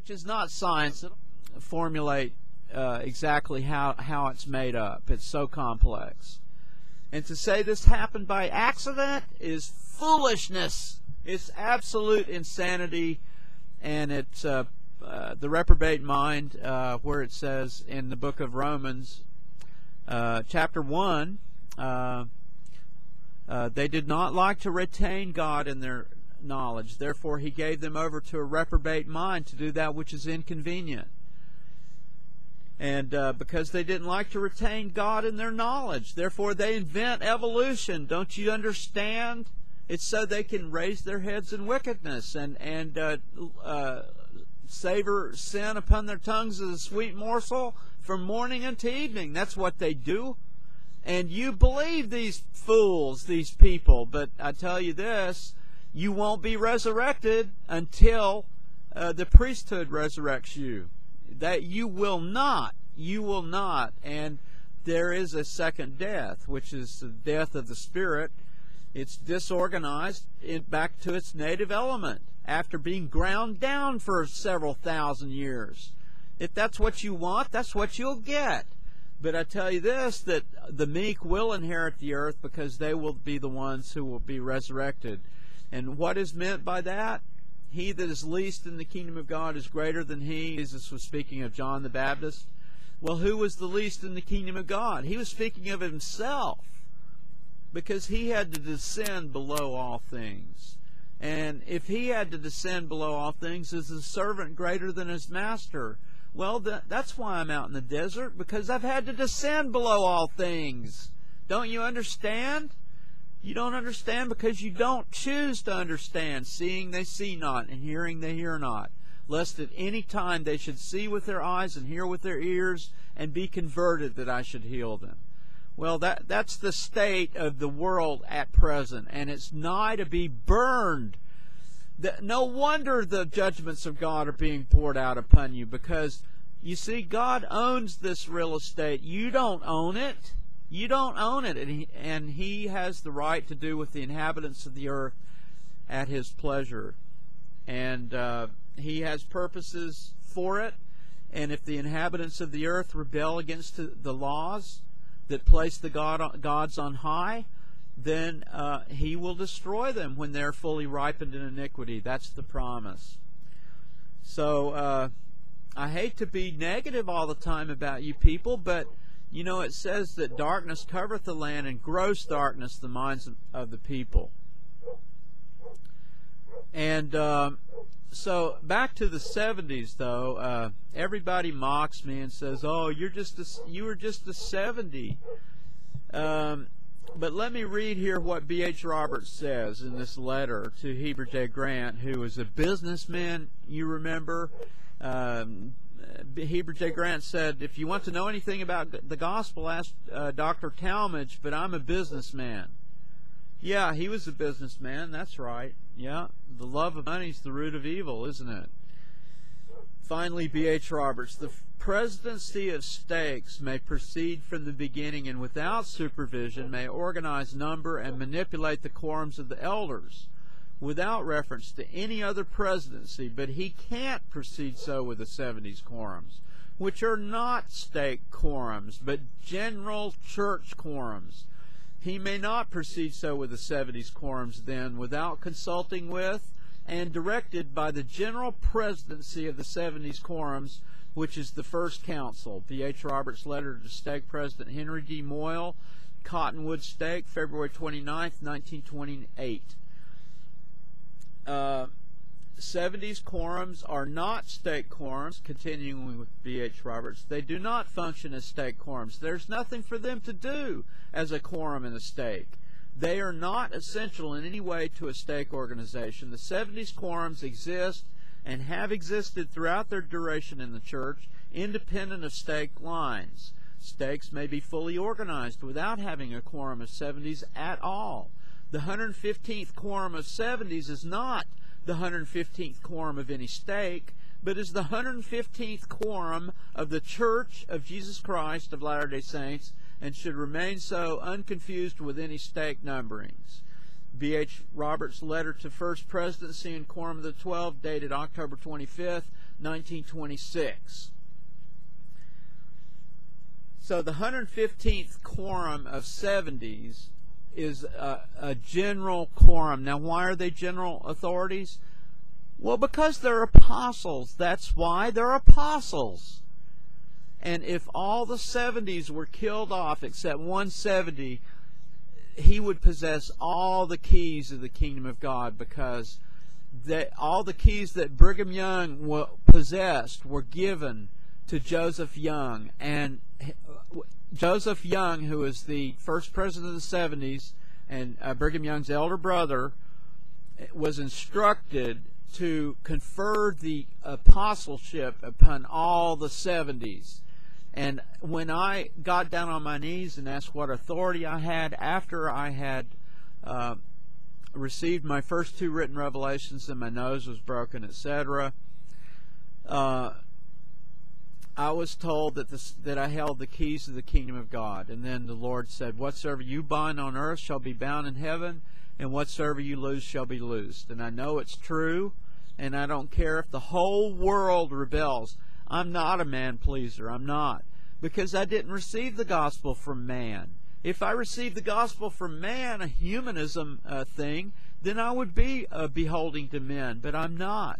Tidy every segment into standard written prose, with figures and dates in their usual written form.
which is not science, formulate exactly how it's made up. It's so complex. And to say this happened by accident is foolishness. It's absolute insanity, and it's the reprobate mind, where it says in the book of Romans, chapter 1, they did not like to retain God in their knowledge. Therefore he gave them over to a reprobate mind to do that which is inconvenient. And because they didn't like to retain God in their knowledge, therefore they invent evolution. Don't you understand? It's so they can raise their heads in wickedness and savor sin upon their tongues as a sweet morsel from morning unto evening. That's what they do. And you believe these fools, these people. But I tell you this, you won't be resurrected until the priesthood resurrects you. That you will not. You will not. And there is a second death, which is the death of the spirit. It's disorganized back to its native element after being ground down for several thousand years. If that's what you want, that's what you'll get. But I tell you this, that the meek will inherit the earth because they will be the ones who will be resurrected. And what is meant by that? He that is least in the kingdom of God is greater than he. Jesus was speaking of John the Baptist. Well, who was the least in the kingdom of God? He was speaking of himself, because he had to descend below all things. And if he had to descend below all things, is a servant greater than his master? Well, that's why I'm out in the desert, because I've had to descend below all things. Don't you understand? You don't understand because you don't choose to understand. Seeing they see not, and hearing they hear not, lest at any time they should see with their eyes and hear with their ears and be converted, that I should heal them. Well, that's the state of the world at present, and it's nigh to be burned. No wonder the judgments of God are being poured out upon you, because, you see, God owns this real estate. You don't own it. You don't own it, and he has the right to do with the inhabitants of the earth at his pleasure. And he has purposes for it, and if the inhabitants of the earth rebel against the laws that place the gods on high, then he will destroy them when they're fully ripened in iniquity. That's the promise. So I hate to be negative all the time about you people, but you know, it says that darkness covereth the land, and gross darkness the minds of the people. And so back to the 70s, though, everybody mocks me and says, "Oh, you were just a 70." But let me read here what B.H. Roberts says in this letter to Heber J. Grant, who was a businessman. You remember, Heber J. Grant said, "If you want to know anything about the gospel, ask Dr. Talmage, but I'm a businessman." Yeah, he was a businessman, that's right. Yeah, the love of money is the root of evil, isn't it? Finally, B.H. Roberts, "The presidency of stakes may proceed from the beginning, and without supervision may organize, number, and manipulate the quorums of the elders, without reference to any other presidency, but he can't proceed so with the 70s quorums, which are not stake quorums, but general church quorums. He may not proceed so with the 70s quorums, then, without consulting with and directed by the general presidency of the 70s quorums, which is the first council." B.H. Roberts' letter to stake President Henry D. Moyle, Cottonwood Stake, February 29th, 1928. 70s quorums are not stake quorums. Continuing with B.H. Roberts, "They do not function as stake quorums. There's nothing for them to do as a quorum in a stake. They are not essential in any way to a stake organization. The 70s quorums exist and have existed throughout their duration in the church, independent of stake lines. Stakes may be fully organized without having a quorum of 70s at all. The 115th quorum of 70s is not the 115th quorum of any stake, but is the 115th quorum of the Church of Jesus Christ of Latter-day Saints, and should remain so, unconfused with any stake numberings." B.H. Roberts' letter to First Presidency and Quorum of the 12, dated October 25th, 1926. So the 115th quorum of 70s is a general quorum. Now, why are they general authorities? Well, because they're apostles. That's why they're apostles. And if all the 70s were killed off except 170, he would possess all the keys of the kingdom of God, because all the keys that Brigham Young possessed were given to Joseph Young. And Joseph Young, who was the first president of the 70s and Brigham Young's elder brother, was instructed to confer the apostleship upon all the 70s. And when I got down on my knees and asked what authority I had after I had received my first 2 written revelations and my nose was broken, etc., I was told that I held the keys of the kingdom of God. And then the Lord said, whatsoever you bind on earth shall be bound in heaven, and whatsoever you loose shall be loosed. And I know it's true, and I don't care if the whole world rebels. I'm not a man pleaser. I'm not. Because I didn't receive the gospel from man. If I received the gospel from man, a humanism thing, then I would be beholding to men. But I'm not.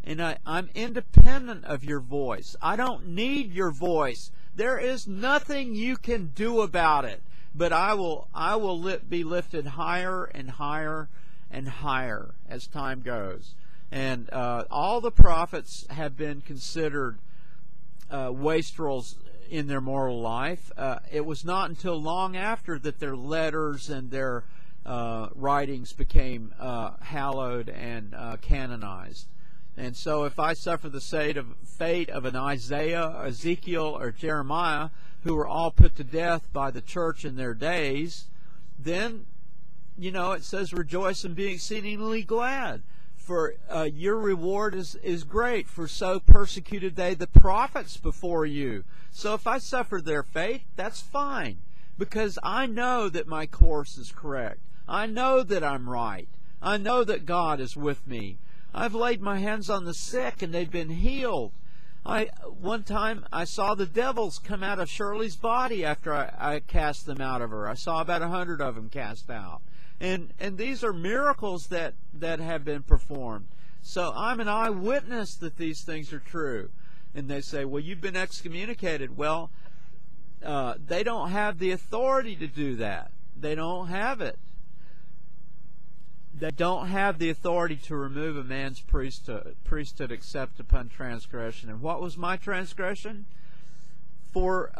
And I'm independent of your voice. I don't need your voice. There is nothing you can do about it. But I will be lifted higher and higher and higher as time goes. And all the prophets have been considered wastrels in their moral life. It was not until long after that their letters and their writings became hallowed and canonized. And so if I suffer the fate of an Isaiah, Ezekiel, or Jeremiah, who were all put to death by the church in their days, then, you know, it says, rejoice and be exceedingly glad, for your reward is great, for so persecuted they the prophets before you. So if I suffer their fate, that's fine, because I know that my course is correct. I know that I'm right. I know that God is with me. I've laid my hands on the sick and they've been healed. One time I saw the devils come out of Shirley's body after I cast them out of her. I saw about 100 of them cast out. And these are miracles that have been performed. So I'm an eyewitness that these things are true. And they say, well, you've been excommunicated. Well, they don't have the authority to do that. They don't have it. They don't have the authority to remove a man's priesthood except upon transgression. And what was my transgression? For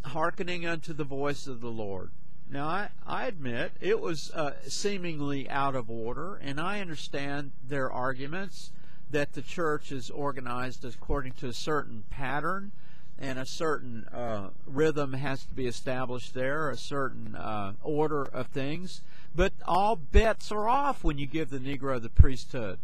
hearkening unto the voice of the Lord. Now, I admit it was seemingly out of order, and I understand their arguments that the church is organized according to a certain pattern, and a certain rhythm has to be established there, a certain order of things. But all bets are off when you give the Negro the priesthood.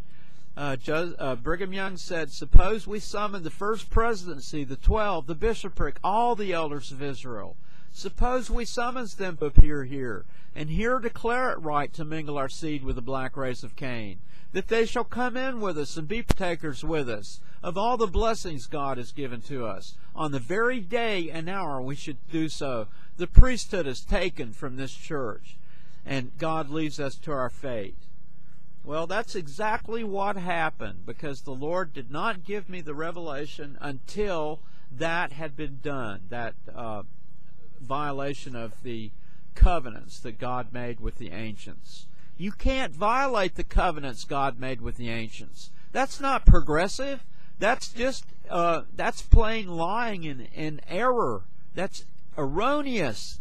Brigham Young said, suppose we summon the first presidency, the 12, the bishopric, all the elders of Israel. Suppose we summons them to appear here, and here declare it right to mingle our seed with the black race of Cain, that they shall come in with us and be partakers with us of all the blessings God has given to us. On the very day and hour we should do so, the priesthood is taken from this church, and God leaves us to our fate. Well, that's exactly what happened, because the Lord did not give me the revelation until that had been done, that violation of the covenants that God made with the ancients. You can't violate the covenants God made with the ancients. That's not progressive. That's just that's plain lying and error. That's erroneous.